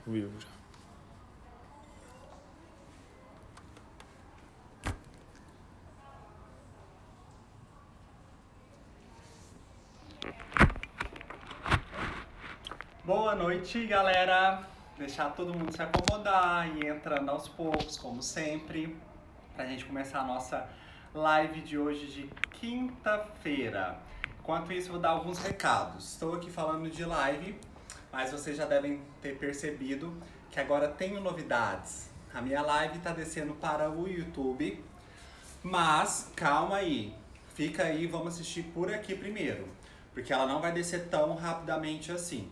Vivo já. Boa noite, galera! Deixar todo mundo se acomodar e entrando aos poucos, como sempre, pra gente começar a nossa live de hoje de quinta-feira. Enquanto isso, vou dar alguns recados. Estou aqui falando de live, mas vocês já devem ter percebido que agora tenho novidades. A minha live está descendo para o YouTube, mas calma aí, fica aí, vamos assistir por aqui primeiro, porque ela não vai descer tão rapidamente assim.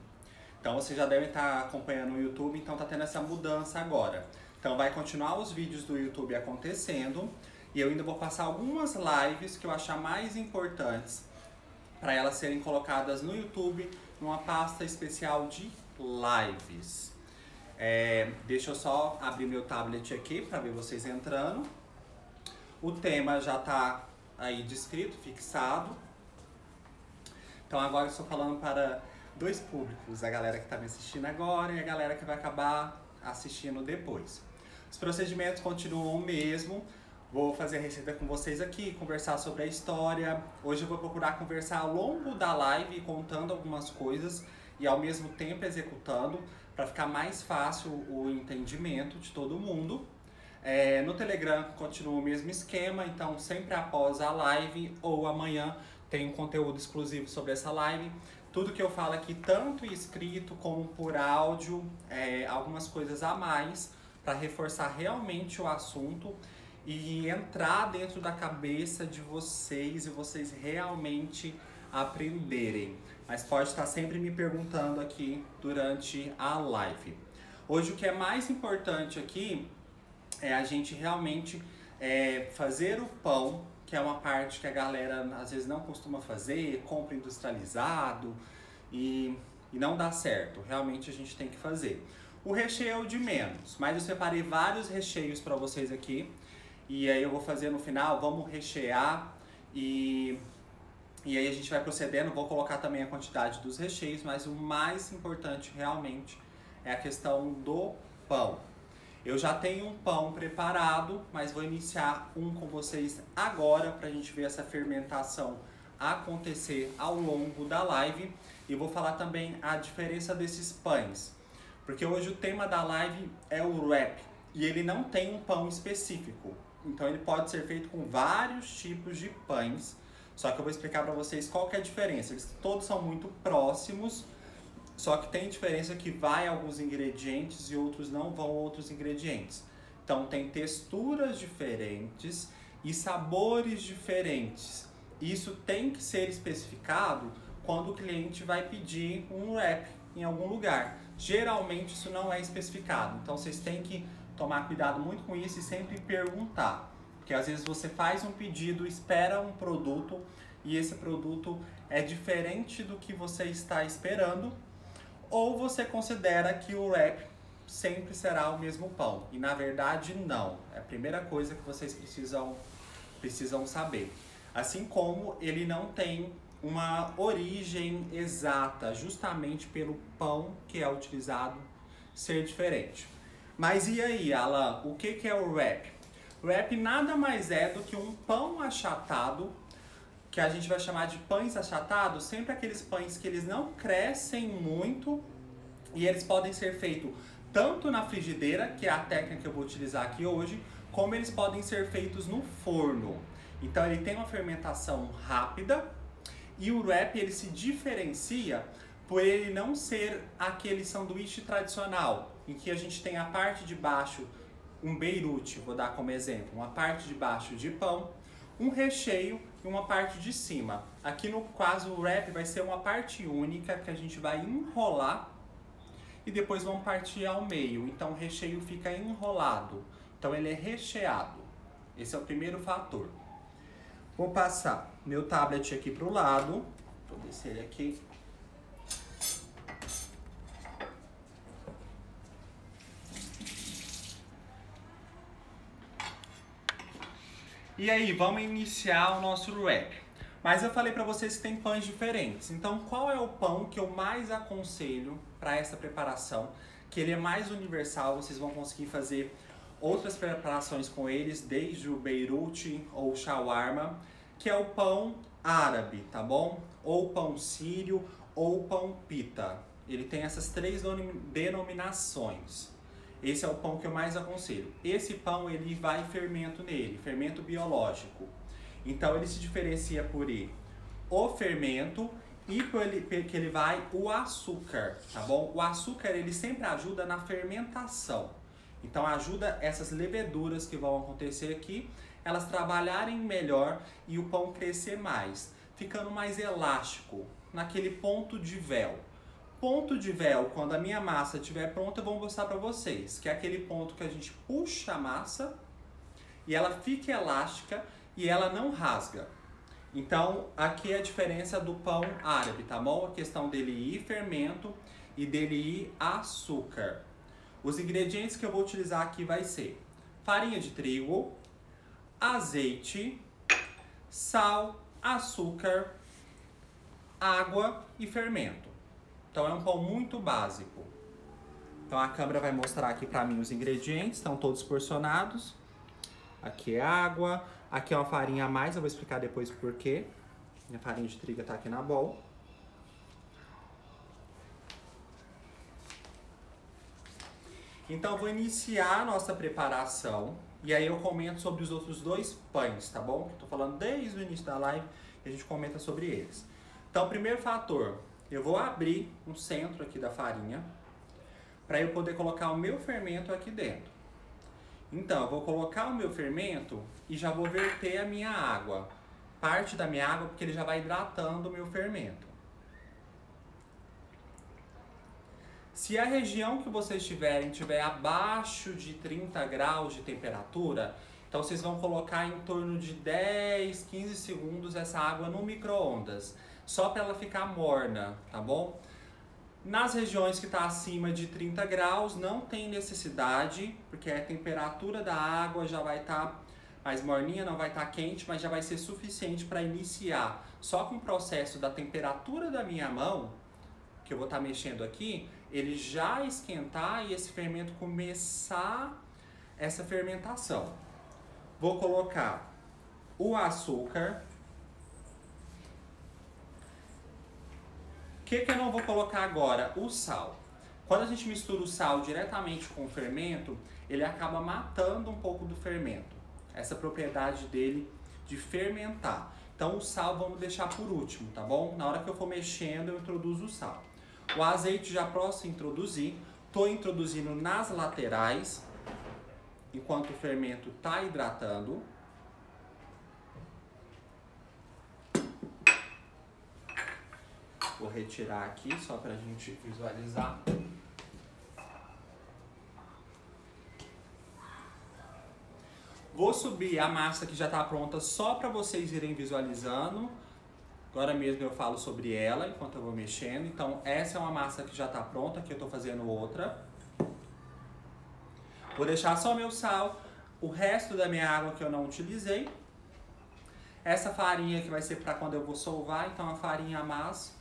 Então vocês já devem estar acompanhando o YouTube, então tá tendo essa mudança agora. Então vai continuar os vídeos do YouTube acontecendo e eu ainda vou passar algumas lives que eu achar mais importantes para elas serem colocadas no YouTube numa pasta especial de lives. Deixa eu só abrir meu tablet aqui para ver vocês entrando. O tema já está aí descrito, fixado. Então agora eu estou falando para dois públicos, a galera que está me assistindo agora e a galera que vai acabar assistindo depois. Os procedimentos continuam o mesmo. Vou fazer a receita com vocês aqui, conversar sobre a história. Hoje eu vou procurar conversar ao longo da live, contando algumas coisas e ao mesmo tempo executando, para ficar mais fácil o entendimento de todo mundo. No Telegram continua o mesmo esquema, então sempre após a live ou amanhã tem um conteúdo exclusivo sobre essa live. Tudo que eu falo aqui, tanto escrito como por áudio, algumas coisas a mais para reforçar realmente o assunto e entrar dentro da cabeça de vocês e vocês realmente aprenderem. Mas pode estar sempre me perguntando aqui durante a live. Hoje o que é mais importante aqui é a gente realmente fazer o pão, que é uma parte que a galera às vezes não costuma fazer, compra industrializado e não dá certo. Realmente a gente tem que fazer. O recheio é o de menos, mas eu separei vários recheios para vocês aqui. E aí eu vou fazer no final, vamos rechear e aí a gente vai procedendo. Vou colocar também a quantidade dos recheios, mas o mais importante realmente é a questão do pão. Eu já tenho um pão preparado, mas vou iniciar um com vocês agora para a gente ver essa fermentação acontecer ao longo da live. E vou falar também a diferença desses pães, porque hoje o tema da live é o wrap e ele não tem um pão específico. Então ele pode ser feito com vários tipos de pães, só que eu vou explicar para vocês qual que é a diferença. Eles todos são muito próximos, só que tem diferença que vai alguns ingredientes e outros não vão outros ingredientes. Então tem texturas diferentes e sabores diferentes. Isso tem que ser especificado quando o cliente vai pedir um wrap em algum lugar. Geralmente isso não é especificado, então vocês têm que tomar cuidado muito com isso e sempre perguntar. Porque às vezes você faz um pedido, espera um produto e esse produto é diferente do que você está esperando, ou você considera que o wrap sempre será o mesmo pão. E na verdade não. É a primeira coisa que vocês precisam saber. Assim como ele não tem uma origem exata, justamente pelo pão que é utilizado ser diferente. Mas e aí, Alan, o que é o wrap? O wrap nada mais é do que um pão achatado, que a gente vai chamar de pães achatados, sempre aqueles pães que eles não crescem muito e eles podem ser feitos tanto na frigideira, que é a técnica que eu vou utilizar aqui hoje, como eles podem ser feitos no forno. Então ele tem uma fermentação rápida e o wrap ele se diferencia por ele não ser aquele sanduíche tradicional, em que a gente tem a parte de baixo, um beirute, vou dar como exemplo, uma parte de baixo de pão, um recheio e uma parte de cima. Aqui no caso o wrap vai ser uma parte única que a gente vai enrolar e depois vamos partir ao meio. Então o recheio fica enrolado, então ele é recheado. Esse é o primeiro fator. Vou passar meu tablet aqui para o lado, vou descer ele aqui. E aí, vamos iniciar o nosso wrap. Mas eu falei para vocês que tem pães diferentes. Então, qual é o pão que eu mais aconselho para essa preparação, que ele é mais universal, vocês vão conseguir fazer outras preparações com eles, desde o Beirute ou shawarma, que é o pão árabe, tá bom? Ou pão sírio ou pão pita. Ele tem essas três denominações. Esse é o pão que eu mais aconselho. Esse pão, ele vai fermento nele, fermento biológico. Então ele se diferencia por o fermento e que ele vai o açúcar, tá bom? O açúcar, ele sempre ajuda na fermentação. Então ajuda essas leveduras que vão acontecer aqui, elas trabalharem melhor e o pão crescer mais, ficando mais elástico, naquele ponto de véu. Ponto de véu, quando a minha massa estiver pronta, eu vou mostrar para vocês, que é aquele ponto que a gente puxa a massa e ela fica elástica e ela não rasga. Então, aqui é a diferença do pão árabe, tá bom? A questão dele ir fermento e dele ir açúcar. Os ingredientes que eu vou utilizar aqui vai ser farinha de trigo, azeite, sal, açúcar, água e fermento. Então é um pão muito básico. Então a câmera vai mostrar aqui para mim os ingredientes, estão todos porcionados. Aqui é água, aqui é uma farinha a mais, eu vou explicar depois por quê. Minha farinha de trigo está aqui na bowl. Então eu vou iniciar a nossa preparação e aí eu comento sobre os outros dois pães, tá bom? Eu tô falando desde o início da live e a gente comenta sobre eles. Então, primeiro fator, eu vou abrir um centro aqui da farinha para eu poder colocar o meu fermento aqui dentro. Então, eu vou colocar o meu fermento e já vou verter a minha água. Parte da minha água, porque ele já vai hidratando o meu fermento. Se a região que vocês estiver abaixo de 30 graus de temperatura, então vocês vão colocar em torno de 10, 15 segundos essa água no micro-ondas, só para ela ficar morna, tá bom? Nas regiões que está acima de 30 graus, não tem necessidade, porque a temperatura da água já vai estar mais morninha, não vai estar quente, mas já vai ser suficiente para iniciar. Só com o processo da temperatura da minha mão, que eu vou estar mexendo aqui, ele já esquentar e esse fermento começar essa fermentação. Vou colocar o açúcar. O que eu não vou colocar agora? O sal. Quando a gente mistura o sal diretamente com o fermento, ele acaba matando um pouco do fermento. Essa propriedade dele de fermentar. Então o sal vamos deixar por último, tá bom? Na hora que eu for mexendo, eu introduzo o sal. O azeite já posso introduzir. Estou introduzindo nas laterais, enquanto o fermento está hidratando. Vou retirar aqui só para a gente visualizar. Vou subir a massa que já está pronta só para vocês irem visualizando. Agora mesmo eu falo sobre ela enquanto eu vou mexendo. Então essa é uma massa que já está pronta, que eu estou fazendo outra. Vou deixar só meu sal, o resto da minha água que eu não utilizei. Essa farinha que vai ser para quando eu vou solvar, então a farinha a mais.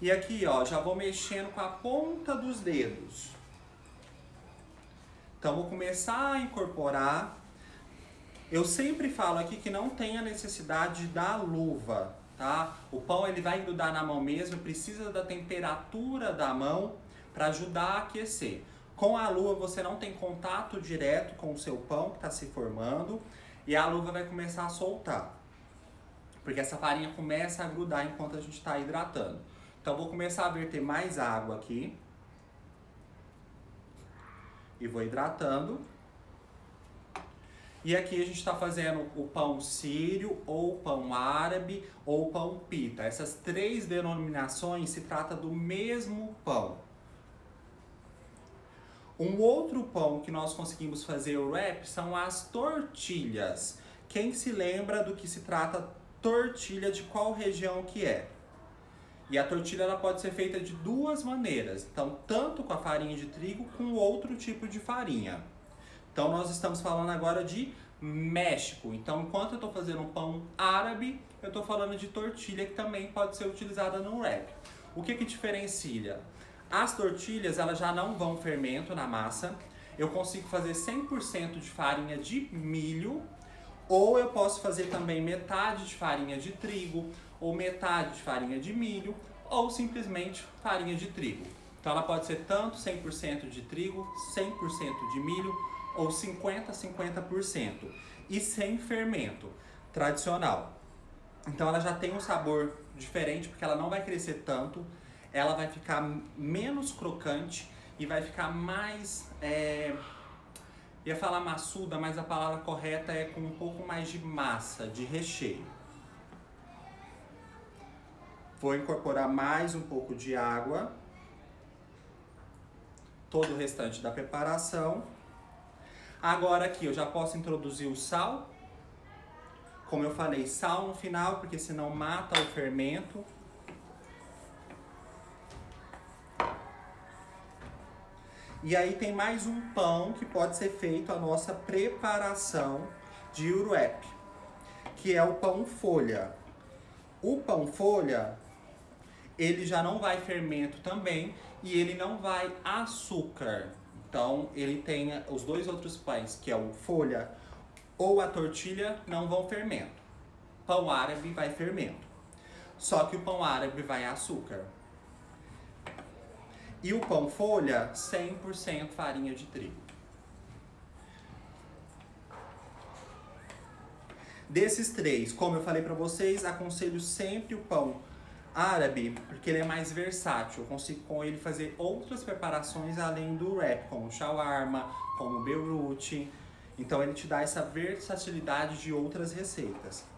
E aqui, ó, já vou mexendo com a ponta dos dedos. Então vou começar a incorporar. Eu sempre falo aqui que não tem a necessidade da luva, tá? O pão ele vai grudar na mão mesmo, precisa da temperatura da mão para ajudar a aquecer. Com a luva você não tem contato direto com o seu pão que está se formando e a luva vai começar a soltar. Porque essa farinha começa a grudar enquanto a gente está hidratando. Então vou começar a verter mais água aqui. E vou hidratando. E aqui a gente está fazendo o pão sírio, ou pão árabe, ou pão pita. Essas três denominações se trata do mesmo pão. Um outro pão que nós conseguimos fazer o wrap são as tortilhas. Quem se lembra do que se trata tortilha, de qual região que é? E a tortilha ela pode ser feita de duas maneiras. Então, tanto com a farinha de trigo, com outro tipo de farinha. Então, nós estamos falando agora de México. Então, enquanto eu estou fazendo um pão árabe, eu estou falando de tortilha que também pode ser utilizada no wrap. O que diferencia? As tortilhas, elas já não vão fermento na massa. Eu consigo fazer 100% de farinha de milho, ou eu posso fazer também metade de farinha de trigo, ou metade de farinha de milho, ou simplesmente farinha de trigo. Então ela pode ser tanto 100% de trigo, 100% de milho, ou 50-50%. E sem fermento, tradicional. Então ela já tem um sabor diferente, porque ela não vai crescer tanto, ela vai ficar menos crocante e vai ficar mais, ia falar maçuda, mas a palavra correta é com um pouco mais de massa, de recheio. Vou incorporar mais um pouco de água, todo o restante da preparação. Agora aqui eu já posso introduzir o sal. Como eu falei, sal no final, porque senão mata o fermento. E aí tem mais um pão que pode ser feito a nossa preparação de wrap, que é o pão folha. O pão folha, ele já não vai fermento também e ele não vai açúcar. Então ele tem os dois outros pães, que é o folha ou a tortilha, não vão fermento. Pão árabe vai fermento. Só que o pão árabe vai açúcar. E o pão folha, 100% farinha de trigo. Desses três, como eu falei para vocês, aconselho sempre o pão árabe, porque ele é mais versátil. Eu consigo com ele fazer outras preparações além do wrap, como shawarma, como beirute. Então ele te dá essa versatilidade de outras receitas.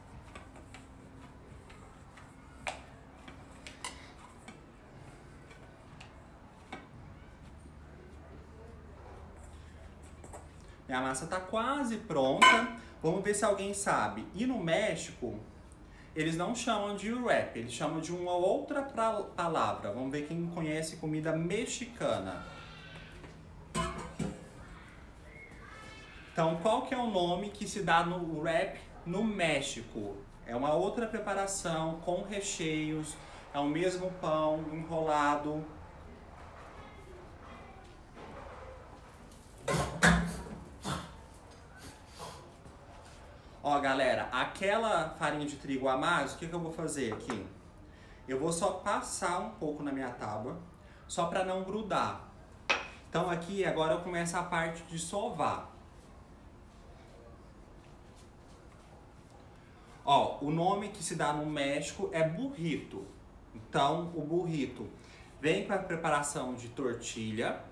A massa está quase pronta. Vamos ver se alguém sabe. E no México, eles não chamam de wrap, eles chamam de uma outra palavra. Vamos ver quem conhece comida mexicana. Então, qual que é o nome que se dá no wrap no México? É uma outra preparação com recheios, é o mesmo pão enrolado. Ó, galera, aquela farinha de trigo a mais, o que eu vou fazer aqui? Eu vou só passar um pouco na minha tábua, só para não grudar. Então aqui, agora eu começo a parte de sovar. Ó, o nome que se dá no México é burrito. Então, o burrito vem com a preparação de tortilha,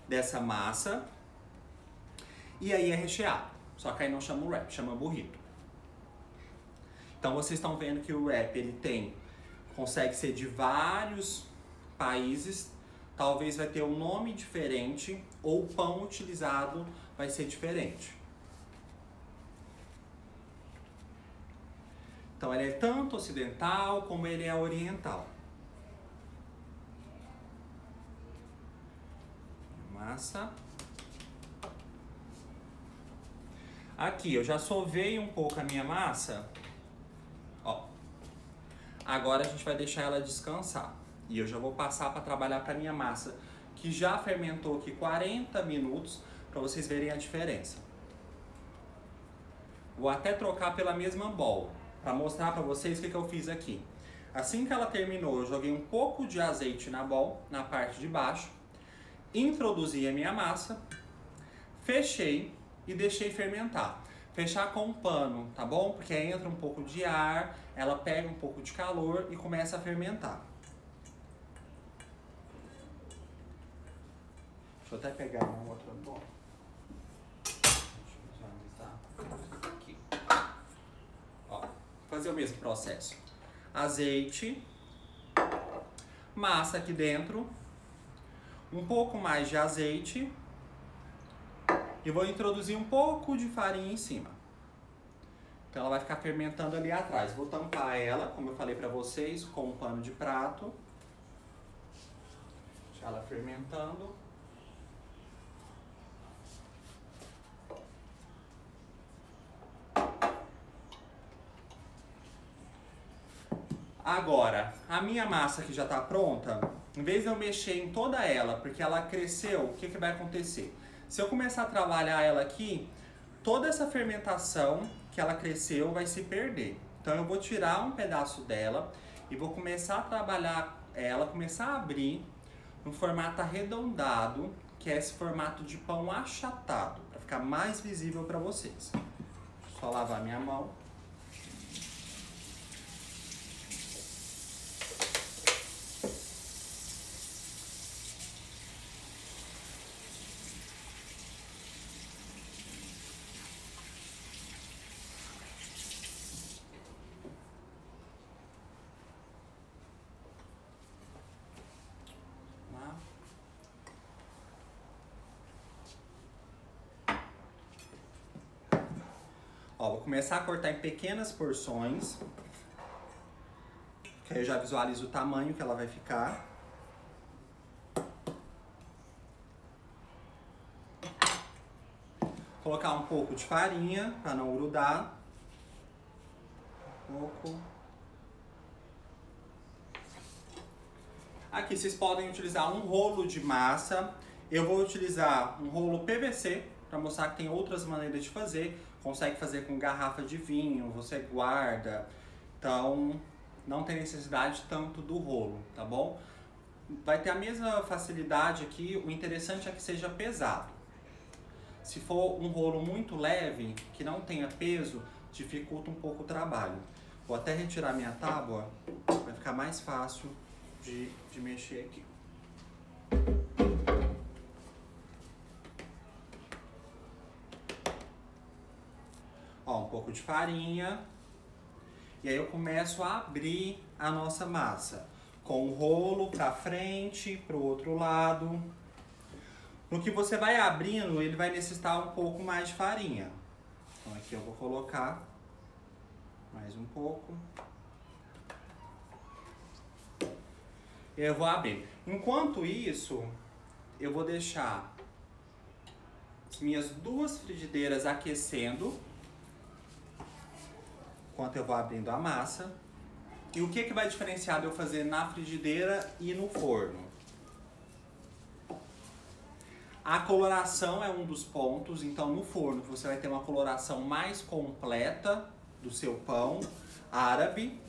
dessa massa, e aí é recheado. Só que aí não chama wrap, chama burrito. Então vocês estão vendo que o wrap ele consegue ser de vários países, talvez vai ter um nome diferente ou o pão utilizado vai ser diferente. Então ele é tanto ocidental como ele é oriental. Massa. Aqui, eu já sovei um pouco a minha massa. Ó. Agora a gente vai deixar ela descansar. E eu já vou passar para trabalhar para minha massa, que já fermentou aqui 40 minutos, para vocês verem a diferença. Vou até trocar pela mesma bowl, para mostrar para vocês o que eu fiz aqui. Assim que ela terminou, eu joguei um pouco de azeite na bowl, na parte de baixo, introduzi a minha massa, fechei e deixei fermentar. Fechar com um pano, tá bom? Porque aí entra um pouco de ar, ela pega um pouco de calor e começa a fermentar. Deixa eu até pegar uma outra bola. Aqui. Ó, fazer o mesmo processo. Azeite, massa aqui dentro, um pouco mais de azeite. E vou introduzir um pouco de farinha em cima. Então ela vai ficar fermentando ali atrás. Vou tampar ela, como eu falei pra vocês, com um pano de prato. Deixar ela fermentando. Agora, a minha massa que já tá pronta, em vez de eu mexer em toda ela, porque ela cresceu, o que vai acontecer? Se eu começar a trabalhar ela aqui, toda essa fermentação que ela cresceu vai se perder. Então eu vou tirar um pedaço dela e vou começar a trabalhar ela, começar a abrir no formato arredondado, que é esse formato de pão achatado, para ficar mais visível para vocês. Só lavar minha mão. Ó, vou começar a cortar em pequenas porções, que aí eu já visualizo o tamanho que ela vai ficar. Colocar um pouco de farinha para não grudar. Um pouco. Aqui vocês podem utilizar um rolo de massa. Eu vou utilizar um rolo PVC para mostrar que tem outras maneiras de fazer. Consegue fazer com garrafa de vinho, você guarda. Então, não tem necessidade tanto do rolo, tá bom? Vai ter a mesma facilidade aqui, o interessante é que seja pesado. Se for um rolo muito leve, que não tenha peso, dificulta um pouco o trabalho. Vou até retirar minha tábua, vai ficar mais fácil de mexer aqui. Ó, um pouco de farinha. E aí eu começo a abrir a nossa massa. Com o rolo para frente, para o outro lado. No que você vai abrindo, ele vai necessitar um pouco mais de farinha. Então aqui eu vou colocar mais um pouco. E eu vou abrir. Enquanto isso, eu vou deixar as minhas duas frigideiras aquecendo. Enquanto eu vou abrindo a massa. E o que vai diferenciar de eu fazer na frigideira e no forno? A coloração é um dos pontos, então no forno você vai ter uma coloração mais completa do seu pão árabe.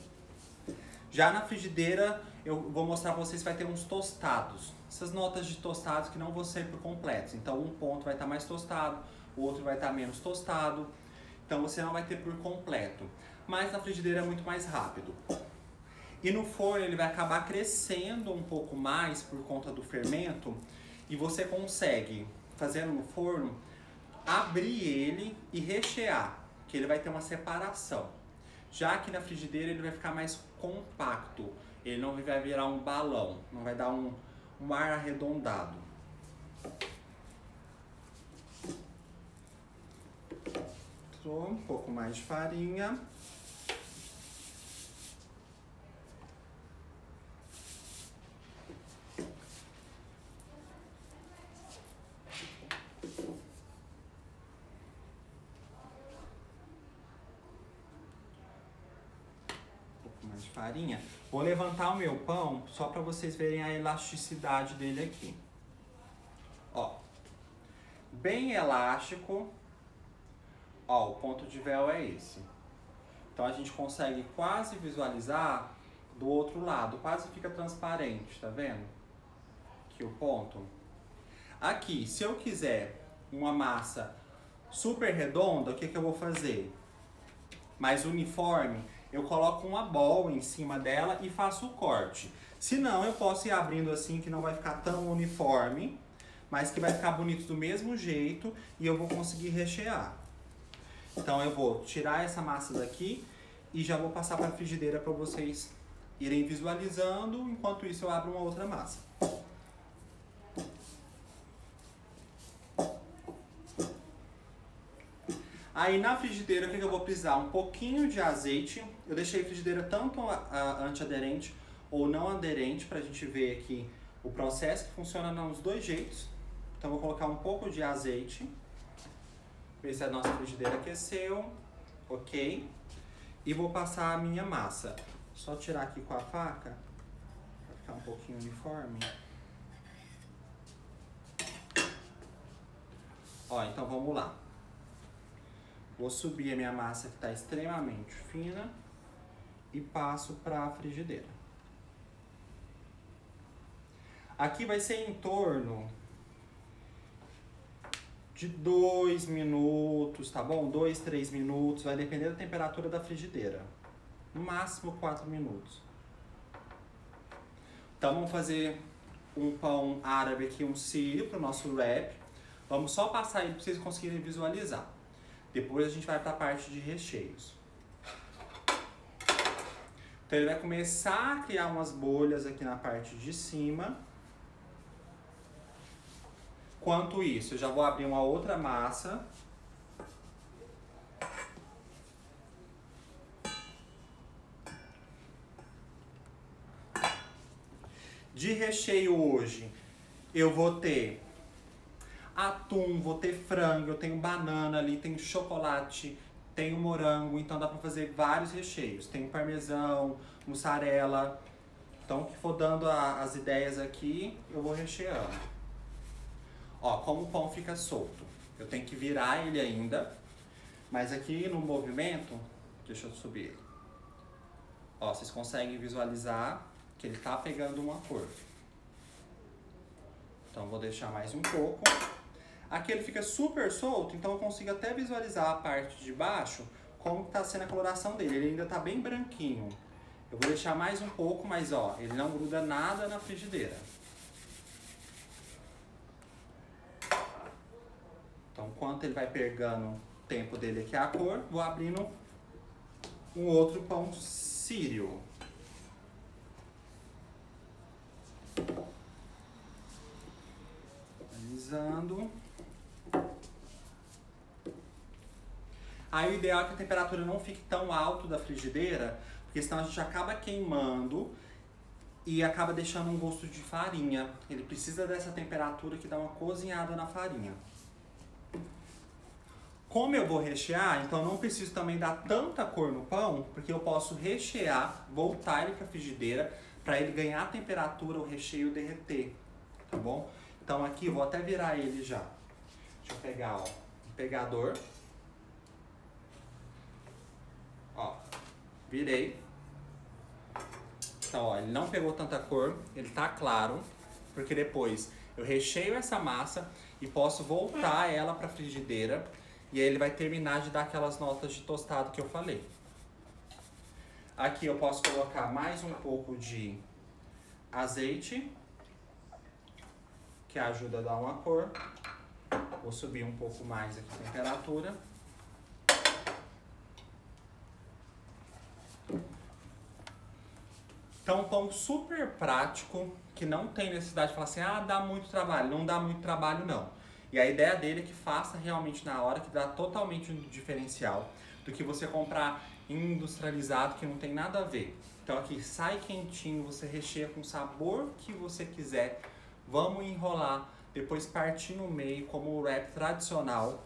Já na frigideira eu vou mostrar para vocês que vai ter uns tostados. Essas notas de tostados que não vão ser por completos. Então um ponto vai estar mais tostado, o outro vai estar menos tostado. Então você não vai ter por completo. Mas na frigideira é muito mais rápido. E no forno ele vai acabar crescendo um pouco mais por conta do fermento. E você consegue, fazendo no forno, abrir ele e rechear. Que ele vai ter uma separação. Já que na frigideira ele vai ficar mais compacto. Ele não vai virar um balão. Não vai dar um ar arredondado. Um pouco mais de farinha. Farinha. Vou levantar o meu pão só para vocês verem a elasticidade dele aqui. Ó, bem elástico. Ó, o ponto de véu é esse. Então a gente consegue quase visualizar do outro lado, quase fica transparente, tá vendo? Aqui o ponto. Aqui, se eu quiser uma massa super redonda, o que eu vou fazer? Mais uniforme, eu coloco uma bola em cima dela e faço o corte. Se não, eu posso ir abrindo assim, que não vai ficar tão uniforme, mas que vai ficar bonito do mesmo jeito e eu vou conseguir rechear. Então eu vou tirar essa massa daqui e já vou passar para a frigideira para vocês irem visualizando, enquanto isso eu abro uma outra massa. Aí na frigideira, o que eu vou precisar? Um pouquinho de azeite. Eu deixei a frigideira tanto antiaderente ou não aderente para a gente ver aqui o processo, que funciona nos dois jeitos. Então vou colocar um pouco de azeite. Ver se a nossa frigideira aqueceu. Ok. E vou passar a minha massa. Só tirar aqui com a faca, pra ficar um pouquinho uniforme. Ó, então vamos lá. Vou subir a minha massa que tá extremamente fina e passo pra frigideira. Aqui vai ser em torno de 2 minutos, tá bom? 2, 3 minutos, vai depender da temperatura da frigideira. No máximo 4 minutos. Então vamos fazer um pão árabe aqui, um sírio para o nosso wrap. Vamos só passar ele para vocês conseguirem visualizar. Depois a gente vai para a parte de recheios. Então ele vai começar a criar umas bolhas aqui na parte de cima. Enquanto isso, eu já vou abrir uma outra massa. De recheio hoje, eu vou ter atum, vou ter frango, eu tenho banana ali, tenho chocolate, tenho morango, então dá pra fazer vários recheios. Tem parmesão, mussarela. Então, o que for dando as ideias aqui, eu vou recheando. Ó, como o pão fica solto, eu tenho que virar ele ainda, mas aqui no movimento, deixa eu subir ele. Ó, vocês conseguem visualizar que ele tá pegando uma cor. Então, vou deixar mais um pouco. Aqui ele fica super solto, então eu consigo até visualizar a parte de baixo, como tá sendo a coloração dele. Ele ainda tá bem branquinho. Eu vou deixar mais um pouco, mas ó, ele não gruda nada na frigideira. Então, enquanto ele vai pegando o tempo dele aqui a cor, vou abrindo um outro pão sírio. Analisando. Aí o ideal é que a temperatura não fique tão alta da frigideira, porque senão a gente acaba queimando e acaba deixando um gosto de farinha. Ele precisa dessa temperatura que dá uma cozinhada na farinha. Como eu vou rechear, então eu não preciso também dar tanta cor no pão, porque eu posso rechear, voltar ele para a frigideira, para ele ganhar a temperatura, o recheio derreter, tá bom? Então aqui eu vou até virar ele já. Deixa eu pegar, ó, um pegador. Ó, virei. Então, ó, ele não pegou tanta cor, ele tá claro, porque depois eu recheio essa massa e posso voltar ela para a frigideira. E aí ele vai terminar de dar aquelas notas de tostado que eu falei. Aqui eu posso colocar mais um pouco de azeite, que ajuda a dar uma cor. Vou subir um pouco mais aqui a temperatura. Então, um pão super prático, que não tem necessidade de falar assim, ah, dá muito trabalho. Não dá muito trabalho, não. E a ideia dele é que faça realmente na hora, que dá totalmente um diferencial do que você comprar industrializado, que não tem nada a ver. Então aqui sai quentinho, você recheia com o sabor que você quiser. Vamos enrolar, depois partir no meio como o wrap tradicional.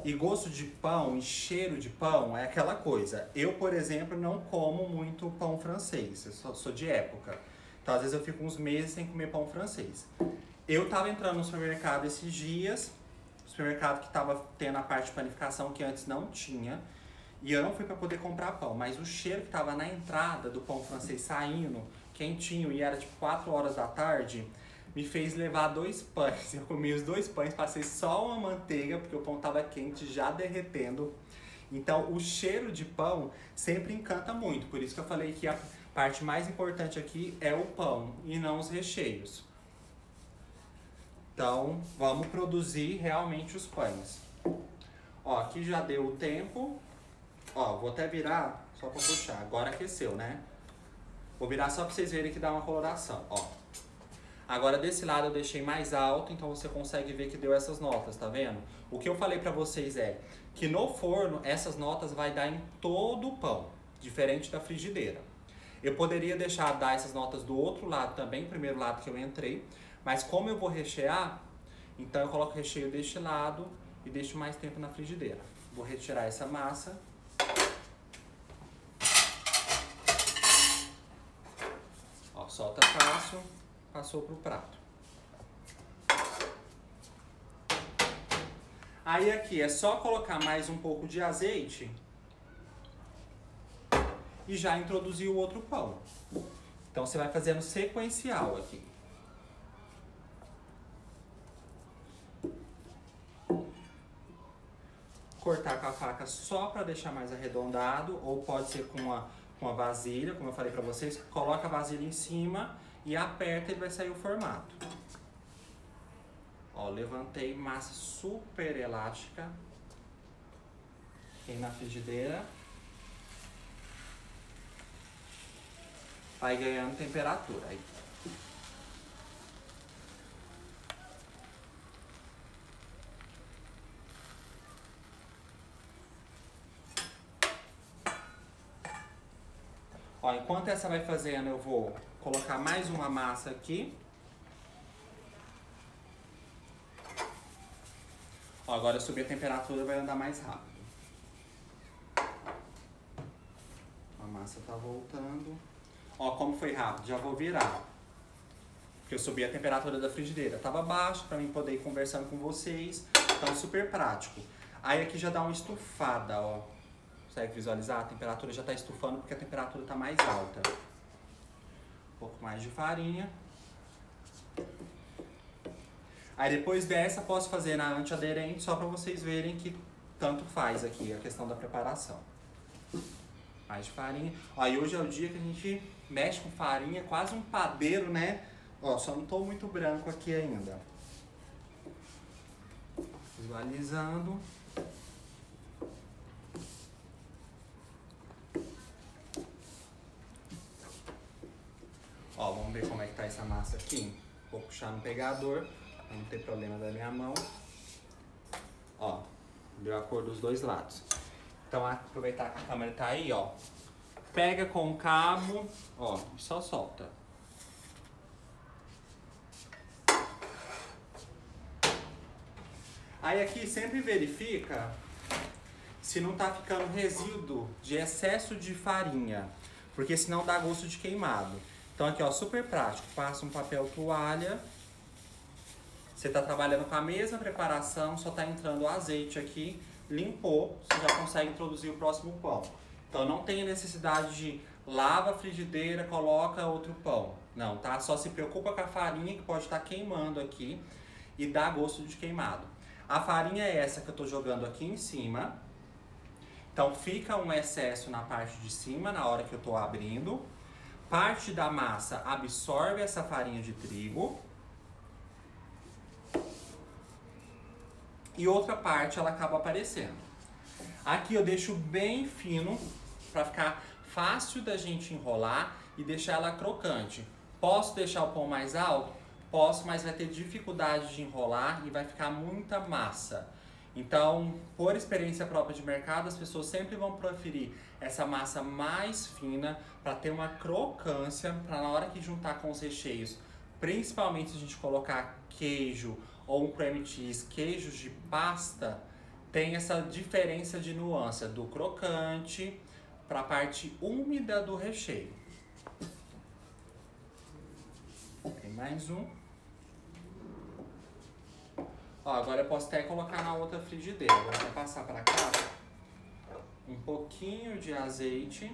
E gosto de pão e cheiro de pão é aquela coisa. Eu, por exemplo, não como muito pão francês, eu sou de época. Então, às vezes eu fico uns meses sem comer pão francês. Eu tava entrando no supermercado esses dias, supermercado que tava tendo a parte de panificação que antes não tinha, e eu não fui para poder comprar pão, mas o cheiro que tava na entrada do pão francês saindo, quentinho, e era tipo 4 horas da tarde, me fez levar 2 pães. Eu comi os 2 pães, passei só uma manteiga, porque o pão tava quente, já derretendo. Então, o cheiro de pão sempre encanta muito, por isso que eu falei que a parte mais importante aqui é o pão e não os recheios. Então, vamos produzir realmente os pães. Ó, aqui já deu o tempo. Ó, vou até virar só para puxar. Agora aqueceu, né? Vou virar só para vocês verem que dá uma coloração, ó. Agora desse lado eu deixei mais alto, então você consegue ver que deu essas notas, tá vendo? O que eu falei para vocês é que no forno essas notas vai dar em todo o pão, diferente da frigideira. Eu poderia deixar dar essas notas do outro lado também, primeiro lado que eu entrei, mas como eu vou rechear, então eu coloco o recheio deste lado e deixo mais tempo na frigideira. Vou retirar essa massa. Ó, solta fácil, passou pro prato. Aí aqui é só colocar mais um pouco de azeite e já introduzir o outro pão. Então você vai fazendo sequencial aqui. Cortar com a faca só para deixar mais arredondado, ou pode ser com uma vasilha, como eu falei para vocês. Coloca a vasilha em cima e aperta e vai sair o formato. Ó, levantei, massa super elástica. Fiquei na frigideira. Vai ganhando temperatura. Aí. Ó, enquanto essa vai fazendo, eu vou colocar mais uma massa aqui. Ó, agora eu subi a temperatura, vai andar mais rápido. A massa tá voltando. Ó, como foi rápido, já vou virar. Porque eu subi a temperatura da frigideira. Tava baixa para mim poder ir conversando com vocês. Então, super prático. Aí aqui já dá uma estufada, ó. Consegue visualizar? A temperatura já tá estufando porque a temperatura tá mais alta. Um pouco mais de farinha. Aí depois dessa, posso fazer na antiaderente só para vocês verem que tanto faz aqui a questão da preparação. Mais de farinha. Ó, e hoje é o dia que a gente mexe com farinha, quase um padeiro, né? Ó, só não tô muito branco aqui ainda. Visualizando. Ó, vamos ver como é que tá essa massa aqui. Vou puxar no pegador, pra não ter problema da minha mão. Ó, deu a cor dos dois lados. Então, aproveitar que a câmera tá aí, ó. Pega com o cabo, ó, e só solta. Aí aqui sempre verifica se não tá ficando resíduo de excesso de farinha, porque senão dá gosto de queimado. Então aqui, ó, super prático. Passa um papel toalha. Você tá trabalhando com a mesma preparação, só tá entrando o azeite aqui. Limpou, você já consegue introduzir o próximo pão. Então não tem necessidade de lava a frigideira, coloca outro pão. Não, tá? Só se preocupa com a farinha que pode estar queimando aqui e dá gosto de queimado. A farinha é essa que eu tô jogando aqui em cima. Então fica um excesso na parte de cima na hora que eu tô abrindo. Parte da massa absorve essa farinha de trigo. E outra parte ela acaba aparecendo. Aqui eu deixo bem fino para ficar fácil da gente enrolar e deixar ela crocante. Posso deixar o pão mais alto? Posso, mas vai ter dificuldade de enrolar e vai ficar muita massa. Então, por experiência própria de mercado, as pessoas sempre vão preferir essa massa mais fina para ter uma crocância, para na hora que juntar com os recheios, principalmente se a gente colocar queijo ou um cream cheese, queijos de pasta, tem essa diferença de nuance do crocante para a parte úmida do recheio. Tem mais um. Ó, agora eu posso até colocar na outra frigideira. Vou até passar para cá um pouquinho de azeite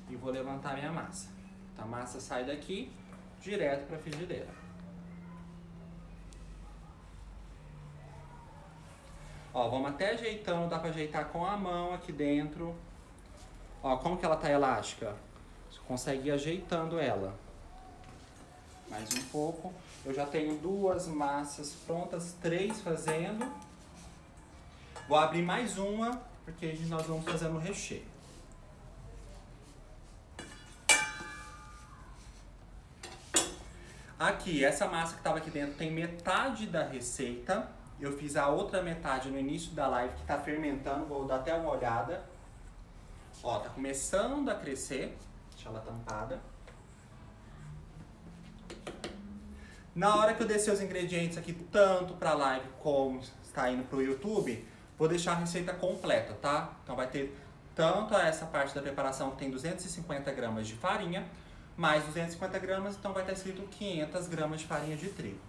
e vou levantar minha massa. Então, a massa sai daqui direto para a frigideira. Ó, vamos até ajeitando, dá para ajeitar com a mão aqui dentro. Ó, como que ela tá elástica? Você consegue ir ajeitando ela. Mais um pouco. Eu já tenho 2 massas prontas, 3 fazendo. Vou abrir mais uma, porque nós vamos fazer no recheio. Aqui, essa massa que estava aqui dentro tem metade da receita. Eu fiz a outra metade no início da live que está fermentando. Vou dar até uma olhada. Ó, tá começando a crescer. Deixa ela tampada. Na hora que eu descer os ingredientes aqui, tanto para a live como está indo para o YouTube, vou deixar a receita completa, tá? Então vai ter tanto essa parte da preparação que tem 250 gramas de farinha, mais 250 gramas, então vai estar escrito 500 gramas de farinha de trigo.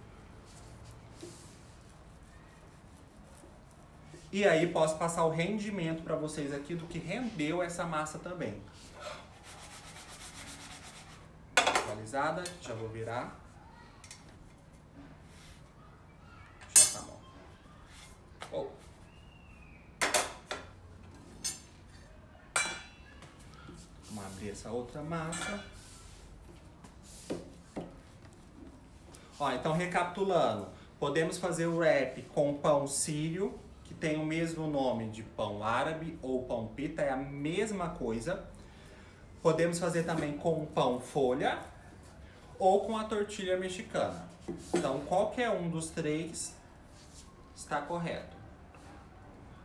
E aí posso passar o rendimento para vocês aqui do que rendeu essa massa também. Atualizada, já vou virar. Já tá bom. Oh. Vamos abrir essa outra massa. Ó, então recapitulando, podemos fazer o wrap com pão sírio, que tem o mesmo nome de pão árabe ou pão pita, é a mesma coisa. Podemos fazer também com pão folha ou com a tortilha mexicana. Então, qualquer um dos três está correto.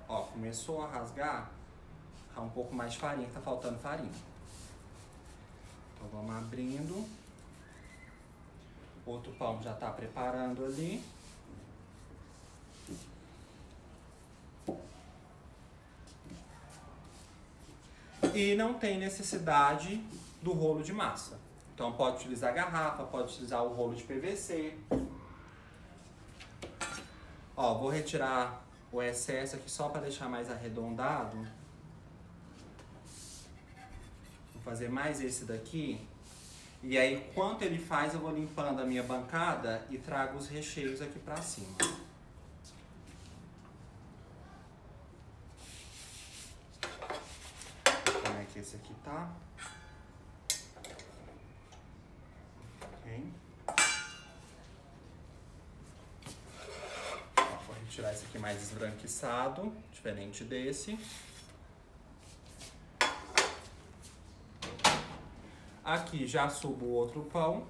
Ó, começou a rasgar, tá um pouco mais de farinha, que tá faltando farinha. Então, vamos abrindo. Outro pão já tá preparando ali. E não tem necessidade do rolo de massa. Então pode utilizar garrafa, pode utilizar o rolo de PVC. Ó, vou retirar o excesso aqui só para deixar mais arredondado. Vou fazer mais esse daqui. E aí, enquanto ele faz, eu vou limpando a minha bancada e trago os recheios aqui pra cima. Como é que esse aqui tá? Ok. Ó, vou retirar esse aqui mais esbranquiçado, diferente desse. Aqui já subo o outro pão.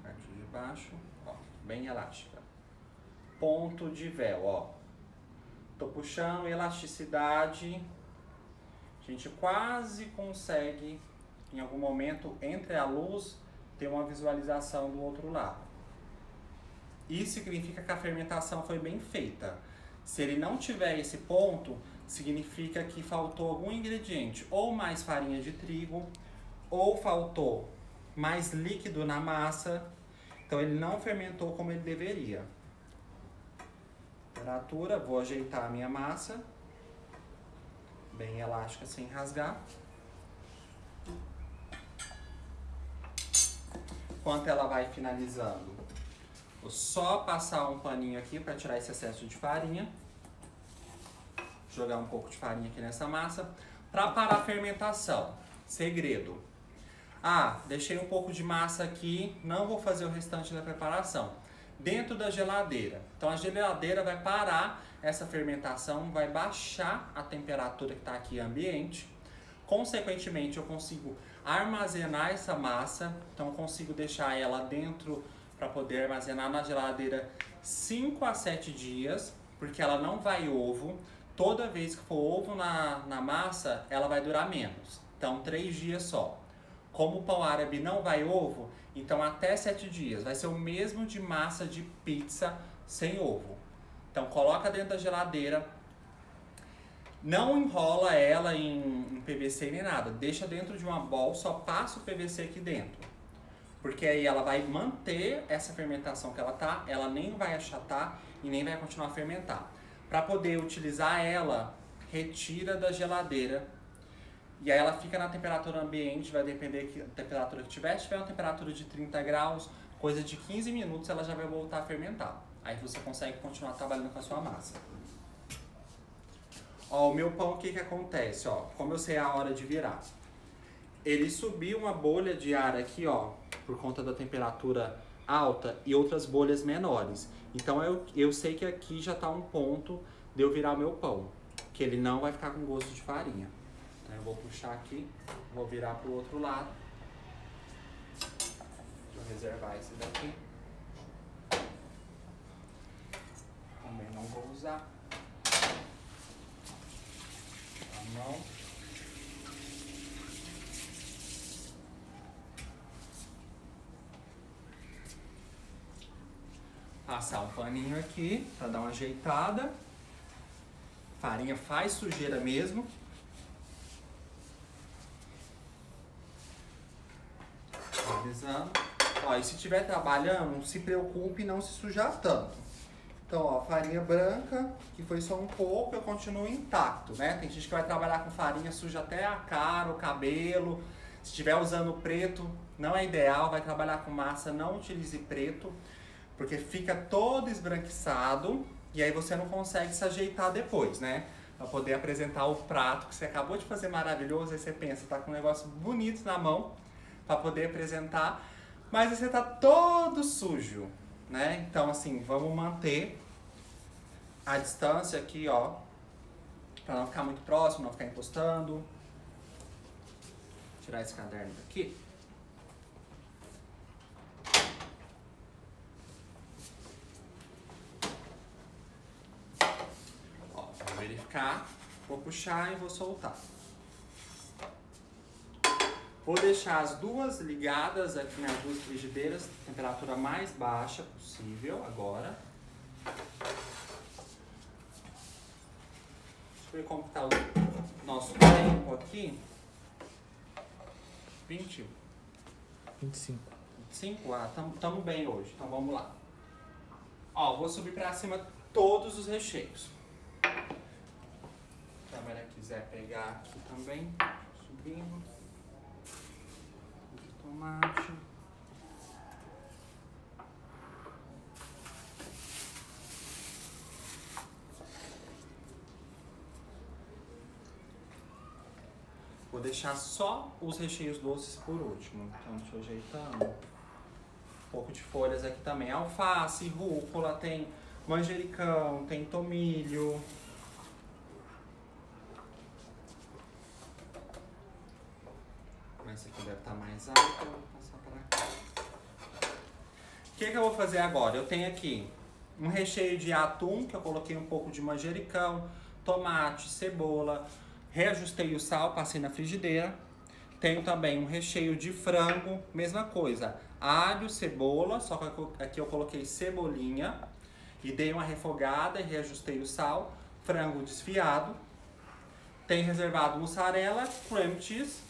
Aqui de baixo, ó, bem elástica. Ponto de véu, ó. Tô puxando elasticidade. A gente quase consegue, em algum momento, entre a luz, ter uma visualização do outro lado. Isso significa que a fermentação foi bem feita. Se ele não tiver esse ponto, significa que faltou algum ingrediente, ou mais farinha de trigo, ou faltou mais líquido na massa, então ele não fermentou como ele deveria. Temperatura, vou ajeitar a minha massa, bem elástica sem rasgar. Enquanto ela vai finalizando, vou só passar um paninho aqui para tirar esse excesso de farinha. Jogar um pouco de farinha aqui nessa massa. Para parar a fermentação, segredo. Ah, deixei um pouco de massa aqui, não vou fazer o restante da preparação. Dentro da geladeira. Então a geladeira vai parar essa fermentação, vai baixar a temperatura que está aqui ambiente. Consequentemente, eu consigo armazenar essa massa. Então eu consigo deixar ela dentro para poder armazenar na geladeira 5 a 7 dias, porque ela não vai ovo. Toda vez que for ovo na massa, ela vai durar menos. Então, 3 dias só. Como o pão árabe não vai ovo, então até 7 dias. Vai ser o mesmo de massa de pizza sem ovo. Então, coloca dentro da geladeira. Não enrola ela em PVC nem nada. Deixa dentro de uma bowl, só passa o PVC aqui dentro. Porque aí ela vai manter essa fermentação que ela tá, ela nem vai achatar e nem vai continuar a fermentar. Para poder utilizar ela, retira da geladeira e aí ela fica na temperatura ambiente, vai depender da temperatura que tiver. Se tiver uma temperatura de 30 graus, coisa de 15 minutos ela já vai voltar a fermentar. Aí você consegue continuar trabalhando com a sua massa. Ó, o meu pão, o que que acontece? Ó, como eu sei a hora de virar? Ele subiu uma bolha de ar aqui, ó, por conta da temperatura alta e outras bolhas menores. Então eu sei que aqui já tá um ponto de eu virar o meu pão, que ele não vai ficar com gosto de farinha. Então eu vou puxar aqui, vou virar pro outro lado. Deixa eu reservar esse daqui. Também não vou usar a mão. passar um paninho aqui para dar uma ajeitada. Farinha faz sujeira mesmo. Finalizando. Ó, e se estiver trabalhando, não se preocupe em não se sujar tanto. Então, ó, farinha branca, que foi só um pouco, eu continuo intacto, né? Tem gente que vai trabalhar com farinha, suja até a cara, o cabelo. Se estiver usando preto, não é ideal. Vai trabalhar com massa, não utilize preto, porque fica todo esbranquiçado e aí você não consegue se ajeitar depois, né? Pra poder apresentar o prato que você acabou de fazer maravilhoso, aí você pensa, tá com um negócio bonito na mão pra poder apresentar, mas aí você tá todo sujo, né? Então, assim, vamos manter a distância aqui, ó, pra não ficar muito próximo, não ficar encostando. Vou tirar esse caderno daqui. Ó, vou verificar, vou puxar e vou soltar. Vou deixar as duas ligadas aqui nas duas frigideiras, temperatura mais baixa possível agora. Deixa eu ver como está o nosso tempo aqui. 20? 25. 25? Ah, estamos bem hoje, então vamos lá. Ó, vou subir para cima todos os recheios. Se a câmera quiser pegar aqui também, subindo. Tomate. Vou deixar só os recheios doces por último. Então, deixa eu ajeitando. Um pouco de folhas aqui também. Alface, rúcula, tem manjericão, tem tomilho. Mas esse aqui deve estar mais alto, eu vou passar para cá. O que eu vou fazer agora? Eu tenho aqui um recheio de atum, que eu coloquei um pouco de manjericão, tomate, cebola, reajustei o sal, passei na frigideira. Tenho também um recheio de frango, mesma coisa, alho, cebola, só que aqui eu coloquei cebolinha e dei uma refogada e reajustei o sal, frango desfiado. Tenho reservado mussarela, cream cheese.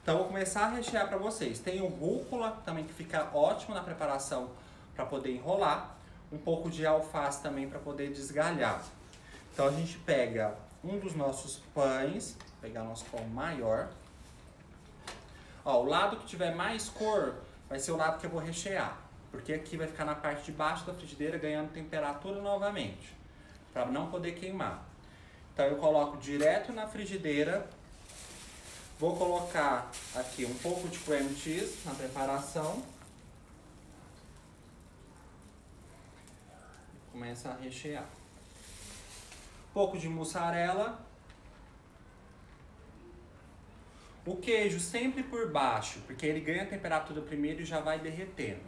Então, vou começar a rechear para vocês. Tem o rúcula também, que fica ótimo na preparação para poder enrolar. Um pouco de alface também para poder desgalhar. Então, a gente pega um dos nossos pães, vou pegar o nosso pão maior. Ó, o lado que tiver mais cor vai ser o lado que eu vou rechear. Porque aqui vai ficar na parte de baixo da frigideira ganhando temperatura novamente, para não poder queimar. Então, eu coloco direto na frigideira. Vou colocar aqui um pouco de cream cheese na preparação. Começa a rechear. Um pouco de mussarela. O queijo sempre por baixo, porque ele ganha temperatura primeiro e já vai derretendo.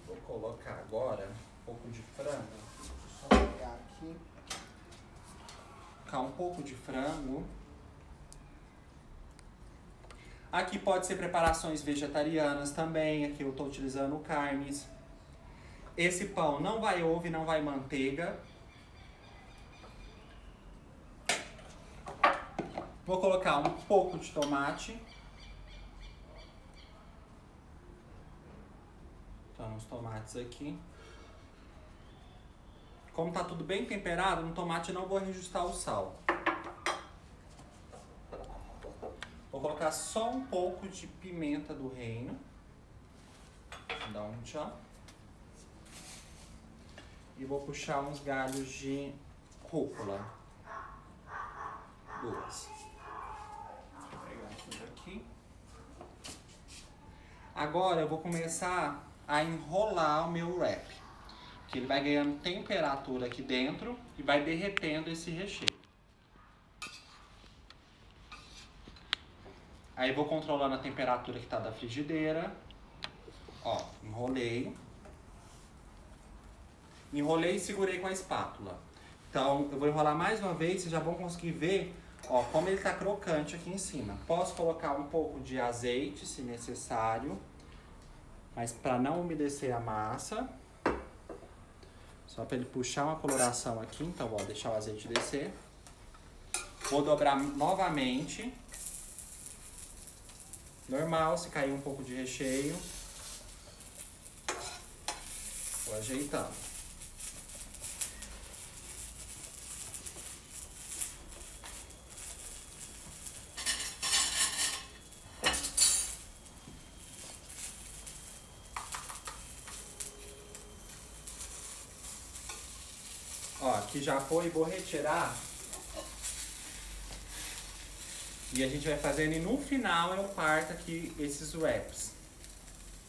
Vou colocar agora um pouco de frango. Só pegar aqui. Um pouco de frango. Aqui pode ser preparações vegetarianas também. Aqui eu estou utilizando carnes. Esse pão não vai ovo e não vai manteiga. Vou colocar um pouco de tomate. Então, os tomates aqui. Como tá tudo bem temperado, no tomate eu não vou reajustar o sal. Vou colocar só um pouco de pimenta do reino. Vou dar um tchau. E vou puxar uns galhos de rúcula. Duas. Vou pegar tudo aqui. Agora eu vou começar a enrolar o meu wrap. Que ele vai ganhando temperatura aqui dentro e vai derretendo esse recheio. Aí vou controlando a temperatura que tá da frigideira. Ó, enrolei. Enrolei e segurei com a espátula. Então, eu vou enrolar mais uma vez, vocês já vão conseguir ver, ó, como ele tá crocante aqui em cima. Posso colocar um pouco de azeite, se necessário, Mas para não umedecer a massa, só para ele puxar uma coloração aqui, então vou deixar o azeite descer. Vou dobrar novamente. Normal, se cair um pouco de recheio. Vou ajeitando. Ó, aqui já foi, vou retirar. E a gente vai fazendo e no final eu parto aqui esses wraps.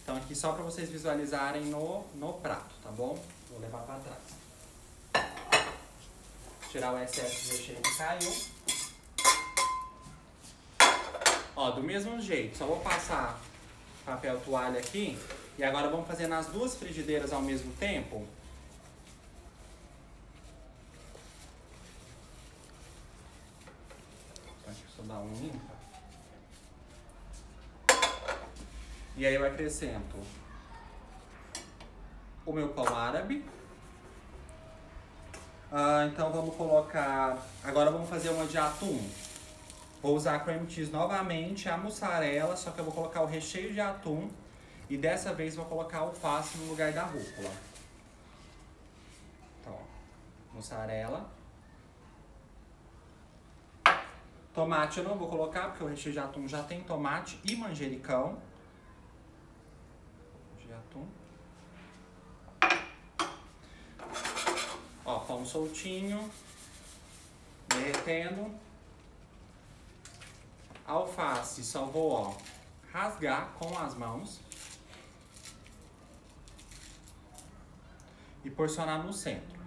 Então aqui só para vocês visualizarem no prato, tá bom? Vou levar para trás. Tirar o excesso de recheio que caiu. Ó, do mesmo jeito, só vou passar papel toalha aqui. E agora vamos fazer nas duas frigideiras ao mesmo tempo. Só dar um limpa. E aí eu acrescento o meu pão árabe. Então vamos colocar... Agora vamos fazer uma de atum. Vou usar a cream cheese novamente, a mussarela, só que eu vou colocar o recheio de atum. E dessa vez vou colocar alface no lugar da rúcula. Então, ó, mussarela. Tomate eu não vou colocar, porque o recheio de atum já tem tomate e manjericão. De atum. Ó, pão soltinho. Derretendo. Alface só vou, ó, rasgar com as mãos. E porcionar no centro.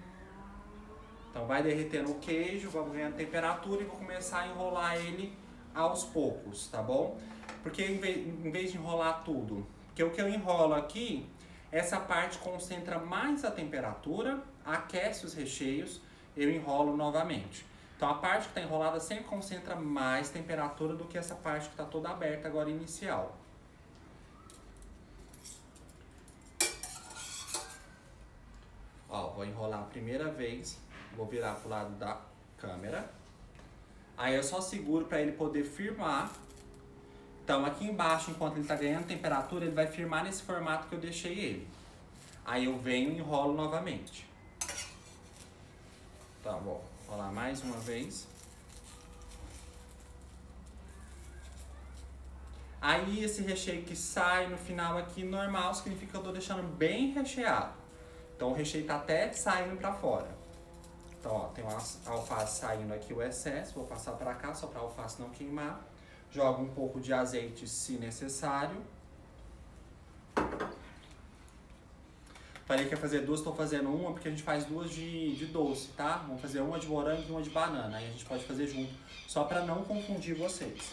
Então vai derretendo o queijo, vamos ganhando temperatura e vou começar a enrolar ele aos poucos, tá bom? Porque em vez de enrolar tudo, porque o que eu enrolo aqui, essa parte concentra mais a temperatura, aquece os recheios, eu enrolo novamente. Então a parte que está enrolada sempre concentra mais temperatura do que essa parte que está toda aberta agora inicial. Ó, vou enrolar a primeira vez. Vou virar pro lado da câmera. Aí eu só seguro para ele poder firmar. Então aqui embaixo, enquanto ele tá ganhando temperatura, ele vai firmar nesse formato que eu deixei ele. Aí eu venho e enrolo novamente. Tá bom, vou rolar mais uma vez. Aí esse recheio que sai no final aqui normal significa que eu tô deixando bem recheado. Então o recheio tá até saindo para fora. Então, ó, tem uma alface saindo aqui o excesso, vou passar para cá só para a alface não queimar. Jogo um pouco de azeite se necessário. Falei que ia fazer duas, estou fazendo uma porque a gente faz duas de doce, tá? Vamos fazer uma de morango e uma de banana, aí a gente pode fazer junto, só para não confundir vocês.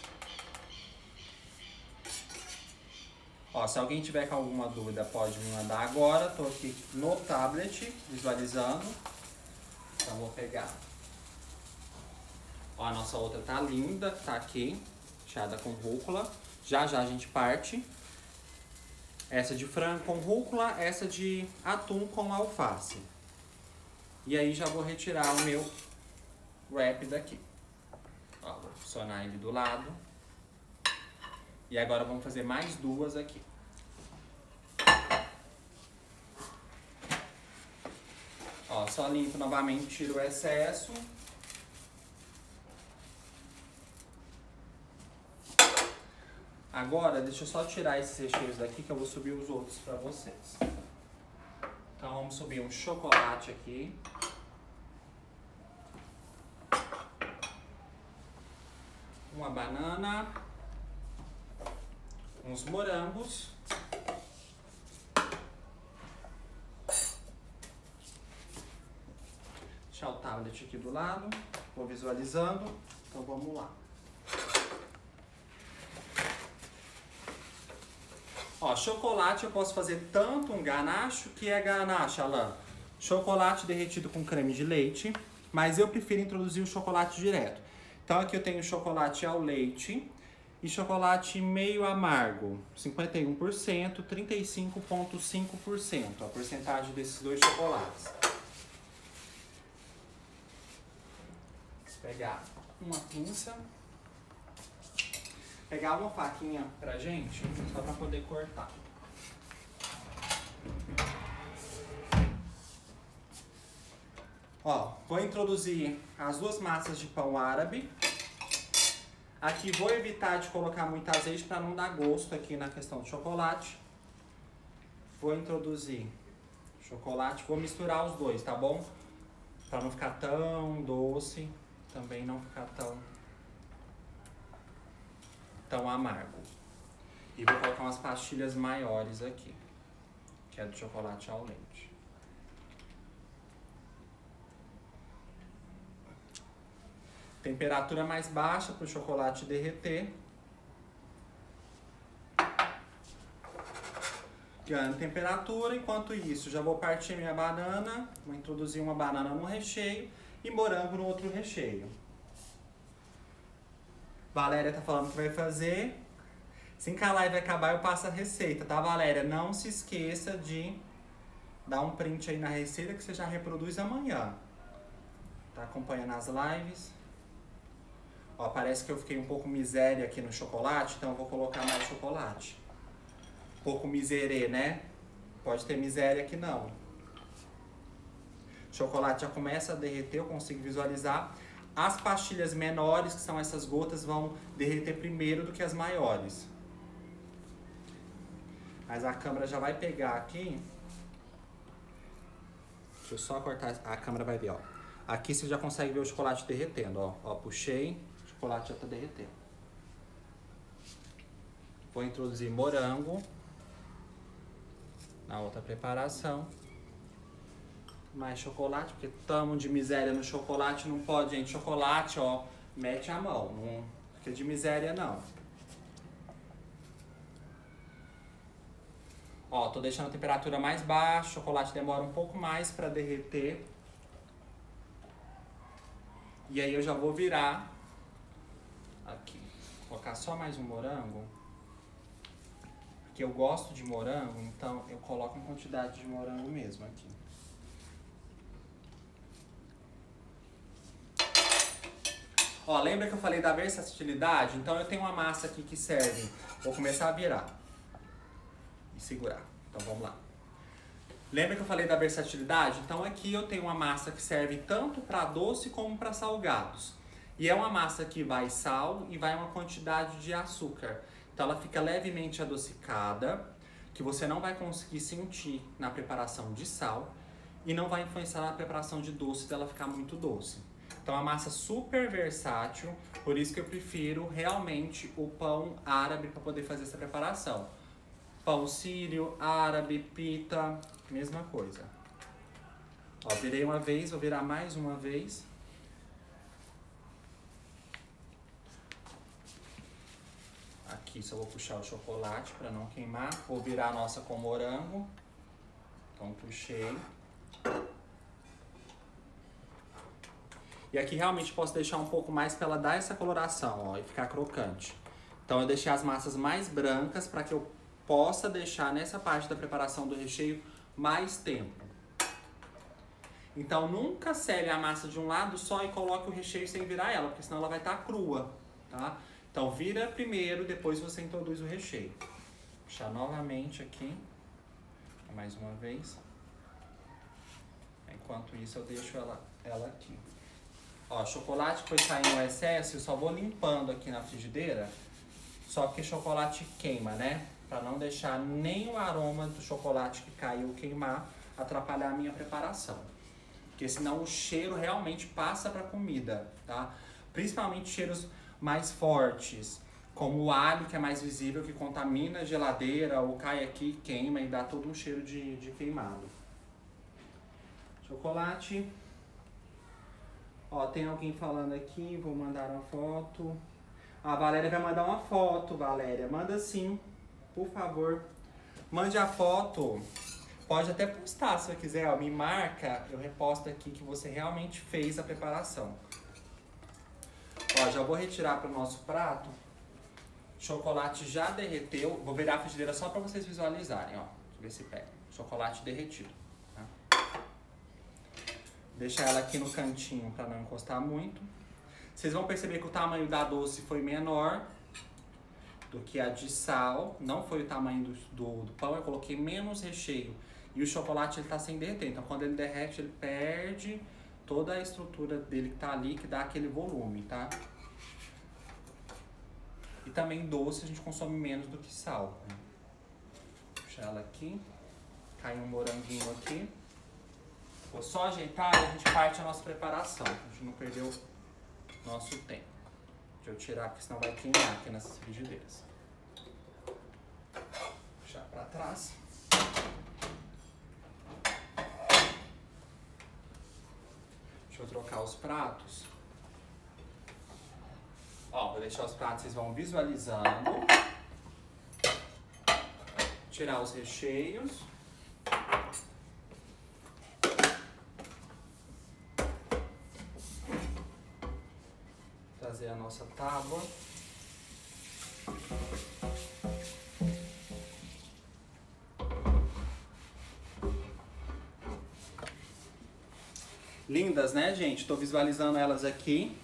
Ó, se alguém tiver com alguma dúvida pode me mandar agora, tô aqui no tablet visualizando. Então vou pegar. Ó, a nossa outra tá linda, tá aqui, recheada com rúcula. Já já a gente parte. Essa de frango com rúcula, essa de atum com alface. E aí já vou retirar o meu wrap daqui. Ó, vou posicionar ele do lado. E agora vamos fazer mais duas aqui. Ó, só limpo novamente, tiro o excesso. Agora, deixa eu só tirar esses recheios daqui que eu vou subir os outros pra vocês. Então vamos subir um chocolate aqui. Uma banana. Uns morangos. Deixar o tablet aqui do lado. Vou visualizando. Então vamos lá. Ó, chocolate eu posso fazer tanto um ganache, que é ganache, Alan? Chocolate derretido com creme de leite, mas eu prefiro introduzir o chocolate direto. Então aqui eu tenho chocolate ao leite, E chocolate meio amargo, 51%, 35,5% a porcentagem desses dois chocolates. Vou pegar uma pinça, pegar uma faquinha pra gente, só pra poder cortar. Ó, vou introduzir as duas massas de pão árabe. Aqui vou evitar de colocar muito azeite para não dar gosto aqui na questão do chocolate. Vou introduzir chocolate, vou misturar os dois, tá bom? Para não ficar tão doce, também não ficar tão amargo. E vou colocar umas pastilhas maiores aqui, que é do chocolate ao leite. Temperatura mais baixa para o chocolate derreter. Ganhando temperatura, enquanto isso já vou partir minha banana, vou introduzir uma banana no recheio e morango no outro recheio. Valéria tá falando que vai fazer. Assim que a live acabar eu passo a receita, tá, Valéria? Não se esqueça de dar um print aí na receita que você já reproduz amanhã. Tá acompanhando as lives? Ó, parece que eu fiquei um pouco miséria aqui no chocolate, então eu vou colocar mais chocolate. Um pouco miserê, né? Pode ter miséria aqui não. O chocolate já começa a derreter, eu consigo visualizar. As pastilhas menores, que são essas gotas, vão derreter primeiro do que as maiores. Mas a câmera já vai pegar aqui. Deixa eu só cortar, a câmera vai ver, ó. Aqui você já consegue ver o chocolate derretendo, ó. Ó, puxei. O chocolate já tá derretendo. Vou introduzir morango na outra preparação. Mais chocolate, porque tamo de miséria no chocolate, não pode, gente. Chocolate, ó, mete a mão, não fica de miséria não. Ó, tô deixando a temperatura mais baixa, o chocolate demora um pouco mais pra derreter. E aí eu já vou virar aqui, colocar só mais um morango, porque eu gosto de morango, então eu coloco uma quantidade de morango mesmo aqui. Ó, lembra que eu falei da versatilidade? Então eu tenho uma massa aqui que serve, vou começar a virar e segurar, então vamos lá. Lembra que eu falei da versatilidade? Então aqui eu tenho uma massa que serve tanto para doce como para salgados. E é uma massa que vai sal e vai uma quantidade de açúcar. Então ela fica levemente adocicada, que você não vai conseguir sentir na preparação de sal e não vai influenciar na preparação de doce dela ficar muito doce. Então é uma massa super versátil, por isso que eu prefiro realmente o pão árabe para poder fazer essa preparação. Pão sírio, árabe, pita, mesma coisa. Ó, virei uma vez, vou virar mais uma vez. Aqui só vou puxar o chocolate para não queimar. Vou virar a nossa com morango. Então puxei. E aqui realmente posso deixar um pouco mais para ela dar essa coloração, ó, e ficar crocante. Então eu deixei as massas mais brancas para que eu possa deixar nessa parte da preparação do recheio mais tempo. Então nunca sele a massa de um lado só e coloque o recheio sem virar ela, porque senão ela vai estar crua, tá? Então vira primeiro, depois você introduz o recheio. Vou puxar novamente aqui, mais uma vez. Enquanto isso eu deixo ela aqui. Ó, chocolate que foi saindo o excesso, eu só vou limpando aqui na frigideira, só que chocolate queima, né? Para não deixar nem o aroma do chocolate que caiu queimar, atrapalhar a minha preparação. Porque senão o cheiro realmente passa para a comida, tá? Principalmente cheiros mais fortes, como o alho, que é mais visível, que contamina a geladeira, ou cai aqui, queima e dá todo um cheiro de queimado. Chocolate. Ó, tem alguém falando aqui, vou mandar uma foto. A Valéria vai mandar uma foto, Valéria. Manda sim, por favor. Mande a foto. Pode até postar se você quiser, ó. Me marca, eu reposto aqui que você realmente fez a preparação. Ó, já vou retirar para o nosso prato. Chocolate já derreteu. Vou virar a frigideira só pra vocês visualizarem, ó. Deixa eu ver se pega. Chocolate derretido. Tá? Deixa ela aqui no cantinho pra não encostar muito. Vocês vão perceber que o tamanho da doce foi menor do que a de sal. Não foi o tamanho do pão, eu coloquei menos recheio. E o chocolate ele tá sem derreter. Então quando ele derrete, ele perde toda a estrutura dele que tá ali, que dá aquele volume, tá? E também doce a gente consome menos do que sal. Né? Puxa ela aqui. Cai um moranguinho aqui. Vou só ajeitar e a gente parte a nossa preparação. A gente não perdeu nosso tempo. Deixa eu tirar, porque senão vai queimar aqui nessas frigideiras. Puxar pra trás. Deixa eu trocar os pratos. Ó, vou deixar os pratos, vocês vão visualizando. Tirar os recheios. Trazer a nossa tábua. Lindas, né, gente? Tô visualizando elas aqui.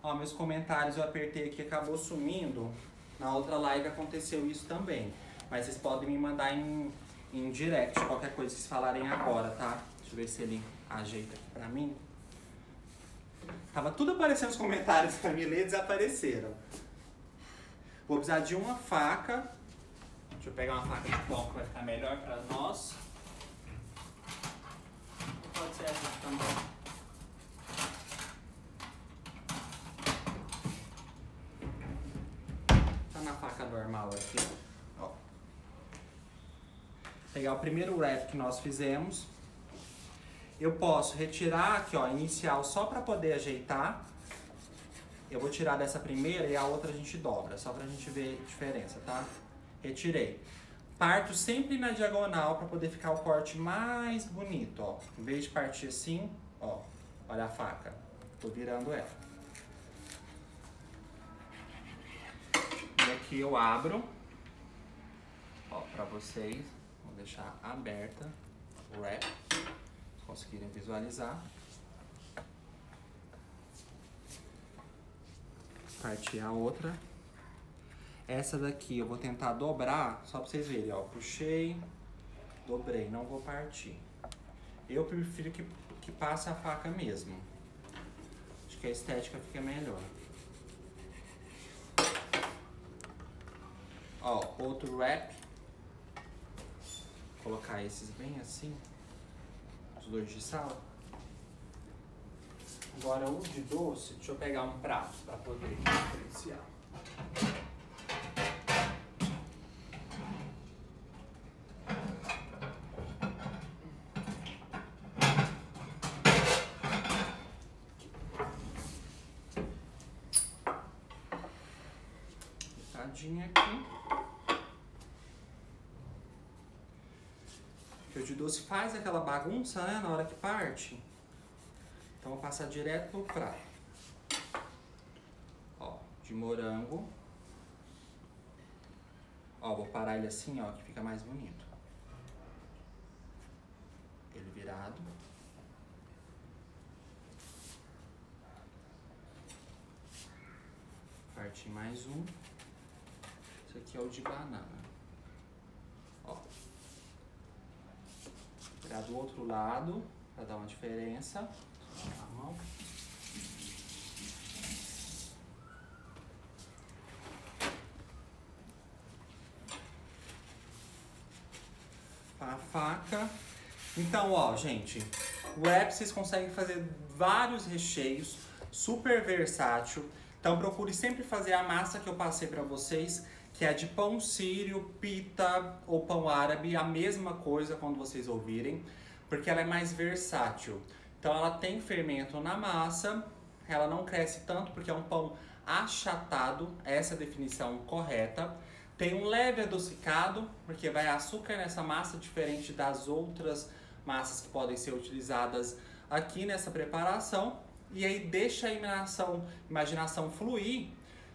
Ó, meus comentários eu apertei aqui, acabou sumindo. Na outra live aconteceu isso também. Mas vocês podem me mandar em direct, qualquer coisa que vocês falarem agora, tá? Deixa eu ver se ele ajeita aqui pra mim. Tava tudo aparecendo nos comentários pra mim ler e desapareceram. Vou precisar de uma faca. Deixa eu pegar uma faca de pão que vai ficar melhor pra nós. Pode ser essa também. Na faca normal aqui, ó. Pegar o primeiro wrap que nós fizemos. Eu posso retirar aqui, ó, inicial só para poder ajeitar. Eu vou tirar dessa primeira e a outra a gente dobra, só pra gente ver a diferença, tá? Retirei. Parto sempre na diagonal para poder ficar o corte mais bonito, ó. Em vez de partir assim, ó, olha a faca. Tô virando ela. E aqui eu abro, ó, pra vocês, vou deixar aberta o wrap, se conseguirem visualizar. Partir a outra. Essa daqui eu vou tentar dobrar, só pra vocês verem, ó, puxei, dobrei, não vou partir. Eu prefiro que passe a faca mesmo, acho que a estética fica melhor. Ó, outro wrap. Vou colocar esses bem assim. Os dois de sal. Agora o de doce, deixa eu pegar um prato para poder diferenciar. Pitadinha aqui. Porque o de doce faz aquela bagunça, né, na hora que parte. Então vou passar direto no prato. Ó, de morango. Ó, vou parar ele assim, ó, que fica mais bonito. Ele virado. Partir mais um. Esse aqui é o de banana. Ó. Virar do outro lado, pra dar uma diferença. A mão. A faca. Então, ó, gente, o wrap vocês conseguem fazer vários recheios, super versátil. Então procure sempre fazer a massa que eu passei pra vocês, que é de pão sírio, pita ou pão árabe, a mesma coisa quando vocês ouvirem, porque ela é mais versátil. Então ela tem fermento na massa, ela não cresce tanto porque é um pão achatado, essa é a definição correta. Tem um leve adocicado, porque vai açúcar nessa massa, diferente das outras massas que podem ser utilizadas aqui nessa preparação. e aí deixa a imaginação fluir,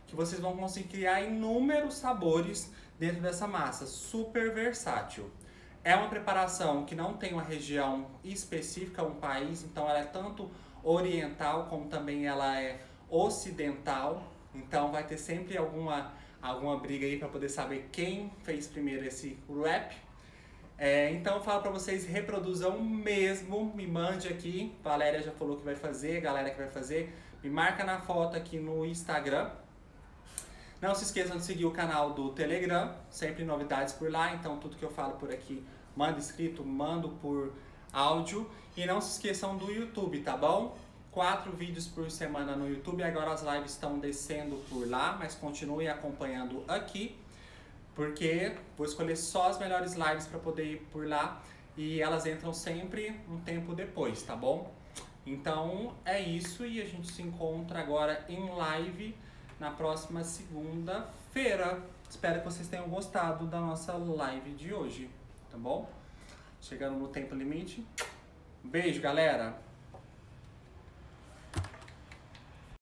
que vocês vão conseguir criar inúmeros sabores dentro dessa massa, super versátil. É uma preparação que não tem uma região específica, um país, então ela é tanto oriental como também ela é ocidental, então vai ter sempre alguma briga aí para poder saber quem fez primeiro esse wrap. Então eu falo para vocês, reproduzam mesmo, me mande aqui, Valéria já falou que vai fazer, galera que vai fazer, me marca na foto aqui no Instagram. Não se esqueçam de seguir o canal do Telegram, sempre novidades por lá, então tudo que eu falo por aqui, mando escrito, mando por áudio. E não se esqueçam do YouTube, tá bom? 4 vídeos por semana no YouTube, agora as lives estão descendo por lá, mas continuem acompanhando aqui, porque vou escolher só as melhores lives para poder ir por lá e elas entram sempre um tempo depois, tá bom? Então é isso e a gente se encontra agora em live na próxima segunda-feira. Espero que vocês tenham gostado da nossa live de hoje, tá bom? Chegando no tempo limite. Beijo, galera!